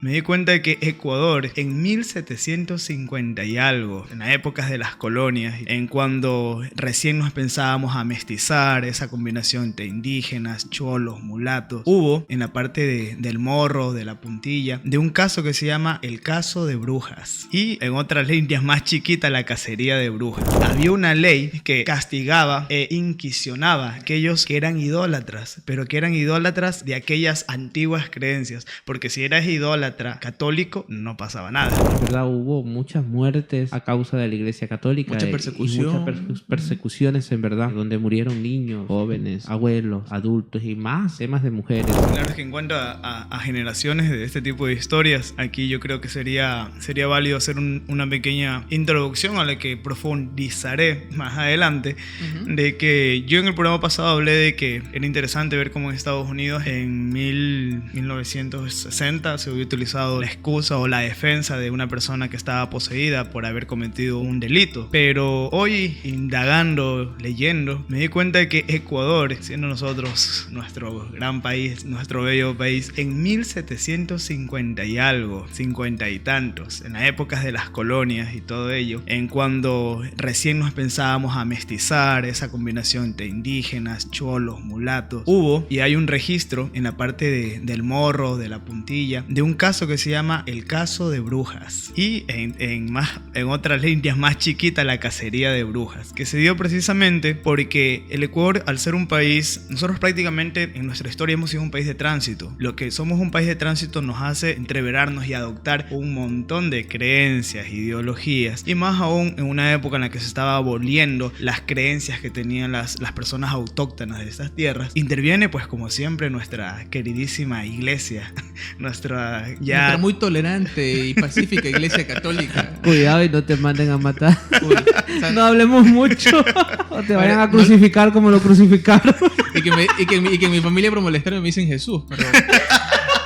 Me di cuenta de que Ecuador en 1750 y algo, en las épocas de las colonias, en cuando recién nos pensábamos a mestizar, esa combinación entre indígenas, cholos, mulatos, hubo en la parte del morro, de la puntilla, de un caso que se llama el caso de brujas. Y en otras líneas más chiquitas, la cacería de brujas. Había una ley que castigaba e inquisionaba a aquellos que eran idólatras, pero que eran idólatras de aquellas antiguas creencias, porque si eras idólatra católico no pasaba nada. ¿Verdad? Hubo muchas muertes a causa de la Iglesia Católica. Mucha persecución. Muchas persecuciones, en verdad, donde murieron niños, jóvenes, abuelos, adultos y más temas de mujeres. Claro, es que en cuanto a generaciones de este tipo de historias, aquí yo creo que sería válido hacer una pequeña introducción a la que profundizaré más adelante, de que yo en el programa pasado hablé de que era interesante ver cómo en Estados Unidos en 1960 se había utilizado la excusa o la defensa de una persona que estaba poseída por haber cometido un delito. Pero hoy, indagando, leyendo, me di cuenta de que Ecuador, siendo nosotros nuestro gran país, nuestro bello país, en 1750 y algo, 50 y tantos, en las épocas de las colonias y todo ello, en cuando recién nos pensábamos a mestizar, esa combinación entre indígenas, cholos, mulatos, hubo y hay un registro en la parte del morro, de la puntilla, de un caso que se llama el caso de brujas, y en otras líneas más chiquitas, la cacería de brujas, que se dio precisamente porque el Ecuador, al ser un país, nosotros prácticamente en nuestra historia hemos sido un país de tránsito. Lo que somos un país de tránsito nos hace entreverarnos y adoptar un montón de creencias, ideologías, y más aún en una época en la que se estaba aboliendo las creencias que tenían las personas autóctonas de estas tierras. Interviene, pues como siempre, nuestra queridísima iglesia, nuestra muy tolerante y pacífica Iglesia Católica. Cuidado y no te manden a matar. No hablemos mucho o te vayan a crucificar como lo crucificaron. Y que en mi familia por molestarme me dicen Jesús, pero...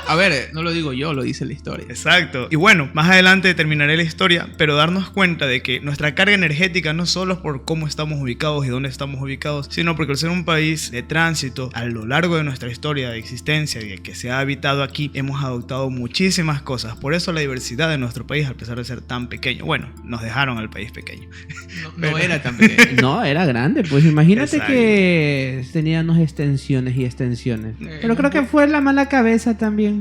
A ver, no lo digo yo, lo dice la historia. Exacto. Y bueno, más adelante terminaré la historia, pero darnos cuenta de que nuestra carga energética no solo es por cómo estamos ubicados y dónde estamos ubicados, sino porque al ser un país de tránsito, a lo largo de nuestra historia de existencia y de que se ha habitado aquí, hemos adoptado muchísimas cosas. Por eso la diversidad de nuestro país, a pesar de ser tan pequeño, bueno, nos dejaron al país pequeño. No era tan pequeño. No, era grande. Pues imagínate. Exacto. Que teníamos extensiones y extensiones. Pero creo que fue la mala cabeza también.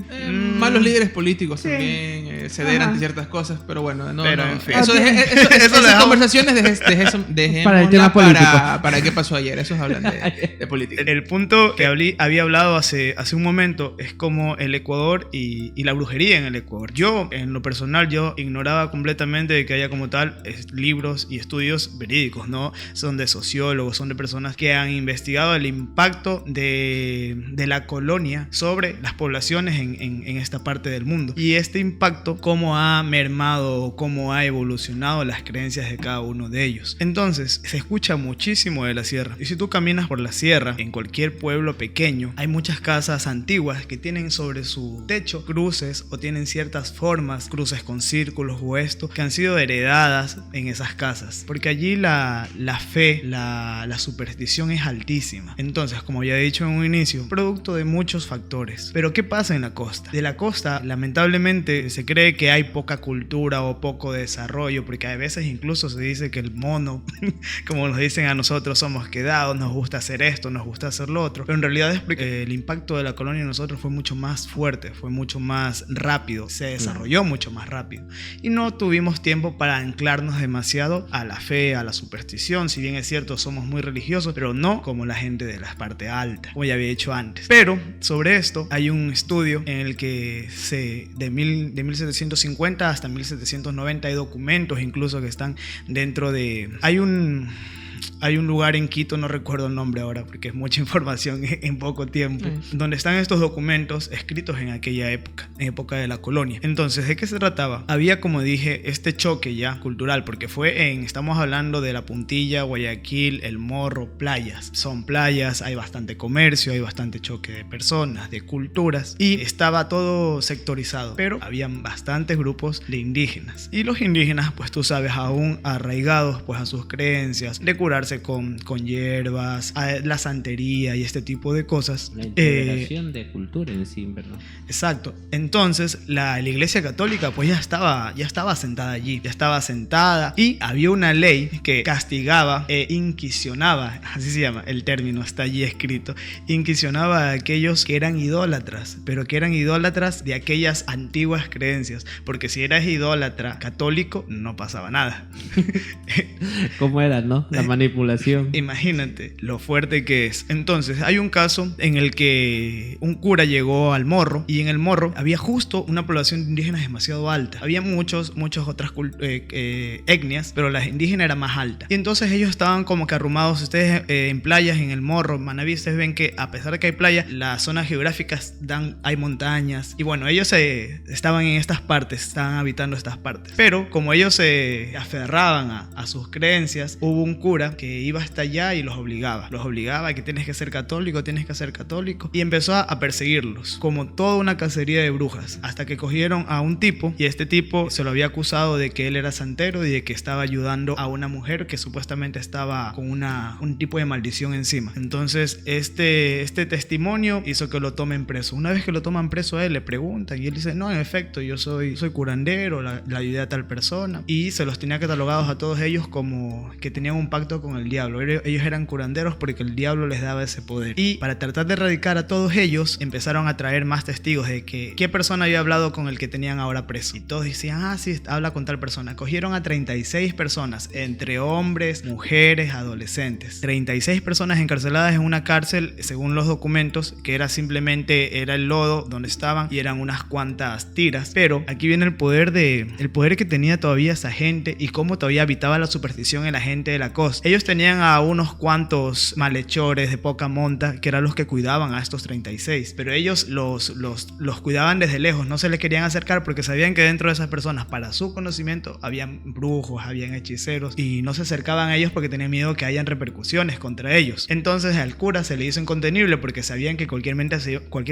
Malos líderes políticos Sí. también ceder ante ciertas cosas, pero bueno, Pero, en fin. Esas conversaciones dejémoslas para el tema político. Para qué pasó ayer, esos hablan de política. El punto que había hablado hace un momento es como el Ecuador y la brujería en el Ecuador. Yo, en lo personal, yo ignoraba completamente de que haya como tal libros y estudios verídicos, ¿no? Son de sociólogos, son de personas que han investigado el impacto de la colonia sobre las poblaciones en esta parte del mundo. Y este impacto, cómo ha mermado, cómo ha evolucionado las creencias de cada uno de ellos. Entonces, se escucha muchísimo de la sierra. Y si tú caminas por la sierra, en cualquier pueblo pequeño, hay muchas casas antiguas que tienen sobre su techo cruces o tienen ciertas formas, cruces con círculos o esto, que han sido heredadas en esas casas. Porque allí la fe, la superstición es altísima. Entonces, como ya he dicho en un inicio, producto de muchos factores. Pero ¿qué pasa en la costa? De la costa, lamentablemente, se cree que hay poca cultura o poco desarrollo, porque a veces incluso se dice que el mono, como nos dicen a nosotros, somos quedados, nos gusta hacer esto, nos gusta hacer lo otro. Pero en realidad es porque el impacto de la colonia en nosotros fue mucho más fuerte, fue mucho más rápido, se desarrolló mucho más rápido. Y no tuvimos tiempo para anclarnos demasiado a la fe, a la superstición. Si bien es cierto, somos muy religiosos, pero no como la gente de la parte alta, como ya había dicho antes. Pero sobre esto hay un estudio en el que de 1750 hasta 1790 hay documentos incluso que están dentro de... Hay un lugar en Quito, no recuerdo el nombre ahora porque es mucha información en poco tiempo, donde están estos documentos escritos en aquella época, en época de la colonia. Entonces, ¿de qué se trataba? Había, como dije, este choque ya cultural, porque estamos hablando de la Puntilla, Guayaquil, El Morro, playas. Son playas, hay bastante comercio, hay bastante choque de personas, de culturas, y estaba todo sectorizado, pero habían bastantes grupos de indígenas. Y los indígenas, pues tú sabes, aún arraigados pues a sus creencias de curar curarse con hierbas, la santería y este tipo de cosas. La integración de cultura en sí, ¿verdad? Exacto. Entonces la Iglesia Católica pues ya estaba sentada allí, ya estaba sentada, y había una ley que castigaba e inquisionaba, así se llama el término, está allí escrito, inquisionaba a aquellos que eran idólatras, pero que eran idólatras de aquellas antiguas creencias, porque si eras idólatra católico no pasaba nada. ¿Cómo era, no? La manipulación. Imagínate lo fuerte que es. Entonces hay un caso en el que un cura llegó al Morro, y en el Morro había justo una población de indígenas demasiado alta. Había muchas otras etnias, pero la indígena era más alta. Y entonces ellos estaban como que arrumados. Ustedes en playas, en el Morro, Manabí, ustedes ven que a pesar de que hay playa, las zonas geográficas hay montañas. Y bueno, ellos estaban en estas partes, estaban habitando estas partes. Pero como ellos se aferraban a sus creencias, hubo un cura que iba hasta allá y los obligaba a que tienes que ser católico, y empezó a perseguirlos, como toda una cacería de brujas, hasta que cogieron a un tipo, y este tipo se lo había acusado de que él era santero y de que estaba ayudando a una mujer que supuestamente estaba con un tipo de maldición encima. Entonces este testimonio hizo que lo tomen preso. Una vez que lo toman preso a él, le preguntan y él dice: no, en efecto, yo soy curandero, la ayudé a tal persona, y se los tenía catalogados a todos ellos como que tenían un pacto con el diablo. Ellos eran curanderos porque el diablo les daba ese poder, y para tratar de erradicar a todos ellos empezaron a traer más testigos de que qué persona había hablado con el que tenían ahora preso, y todos decían: ah, sí, habla con tal persona. Cogieron a 36 personas, entre hombres, mujeres, adolescentes, 36 personas encarceladas en una cárcel, según los documentos, que era el lodo donde estaban, y eran unas cuantas tiras. Pero aquí viene el poder que tenía todavía esa gente, y cómo todavía habitaba la superstición en la gente de la costa. Ellos tenían a unos cuantos malhechores de poca monta, que eran los que cuidaban a estos 36, pero ellos los cuidaban desde lejos, no se les querían acercar porque sabían que dentro de esas personas, para su conocimiento, habían brujos, habían hechiceros, y no se acercaban a ellos porque tenían miedo que hayan repercusiones contra ellos. Entonces al cura se le hizo incontenible, porque sabían que cualquier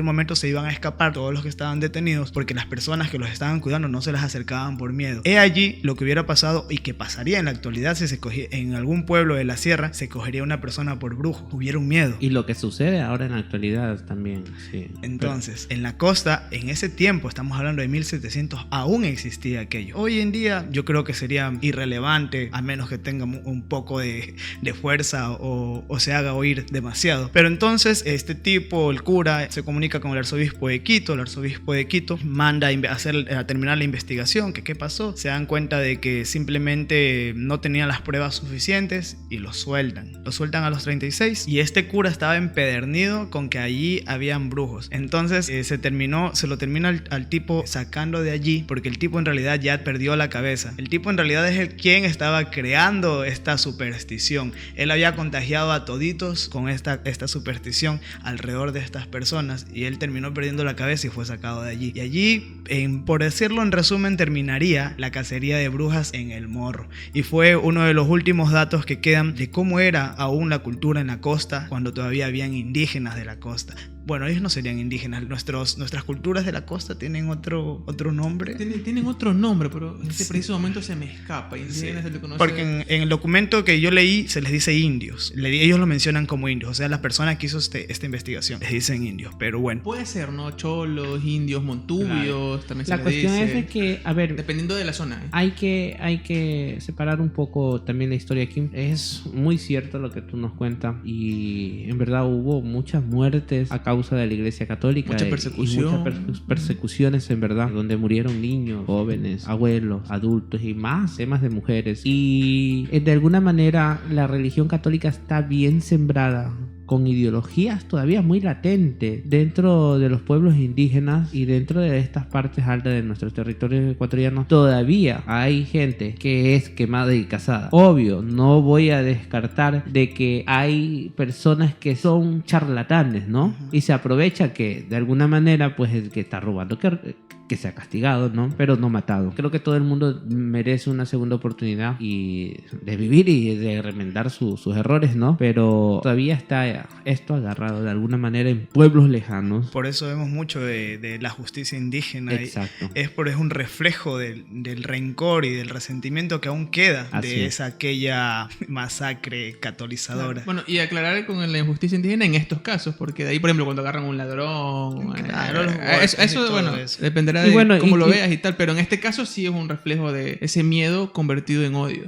momento se iban a escapar todos los que estaban detenidos, porque las personas que los estaban cuidando no se les acercaban por miedo. He allí lo que hubiera pasado y que pasaría en la actualidad si en algún pueblo de la sierra se cogería una persona por brujo. Hubiera un miedo. Y lo que sucede ahora en la actualidad también, sí. Entonces, en la costa, en ese tiempo, estamos hablando de 1700, aún existía aquello. Hoy en día yo creo que sería irrelevante, a menos que tenga un poco de fuerza o se haga oír demasiado. Pero entonces este tipo, el cura, se comunica con el arzobispo de Quito. El arzobispo de Quito manda a terminar la investigación, que qué pasó. Se dan cuenta de que simplemente no tenían las pruebas suficientes y los sueltan a los 36, y este cura estaba empedernido con que allí habían brujos. Entonces se lo termina al tipo sacando de allí, porque el tipo en realidad ya perdió la cabeza. El tipo en realidad es quien estaba creando esta superstición. Él había contagiado a toditos con esta superstición alrededor de estas personas, y él terminó perdiendo la cabeza y fue sacado de allí. Y allí, por decirlo en resumen, terminaría la cacería de brujas en el Morro, y fue uno de los últimos datos que quedan de cómo era aún la cultura en la costa cuando todavía habían indígenas de la costa. Bueno, ellos no serían indígenas. Nuestras culturas de la costa tienen otro nombre. Tienen otro nombre, pero en este preciso momento se me escapa. Indígenas se le conoce. Porque en el documento que yo leí se les dice indios. Ellos lo mencionan como indios. O sea, las personas que hizo esta investigación les dicen indios. Pero bueno. Puede ser, ¿no? Cholos, indios, montubios, también se les dice. La cuestión es que, a ver, dependiendo de la zona, hay que separar un poco también la historia aquí. Es muy cierto lo que tú nos cuentas, y en verdad hubo muchas muertes a causa de la Iglesia Católica, mucha persecución, muchas persecuciones, en verdad, donde murieron niños, jóvenes, abuelos, adultos y más temas de mujeres. Y de alguna manera la religión católica está bien sembrada con ideologías todavía muy latentes dentro de los pueblos indígenas y dentro de estas partes altas de nuestros territorios ecuatorianos. Todavía hay gente que es quemada y cazada. Obvio, no voy a descartar de que hay personas que son charlatanes, ¿no? Y se aprovecha que de alguna manera pues el que está robando que sea castigado, ¿no? Pero no matado. Creo que todo el mundo merece una segunda oportunidad y de vivir y de remendar sus errores, ¿no? Pero todavía está esto agarrado de alguna manera en pueblos lejanos. Por eso vemos mucho de la justicia indígena. Exacto. Es un reflejo del rencor y del resentimiento que aún queda Así de es. aquella masacre catolizadora. Bueno, y aclarar con la injusticia indígena en estos casos, porque de ahí, por ejemplo, cuando agarran a un ladrón, Claro, los golpes y eso, todo bueno, eso. dependerá Y de bueno, cómo y- lo y- veas y tal, pero en este caso sí es un reflejo de ese miedo convertido en odio.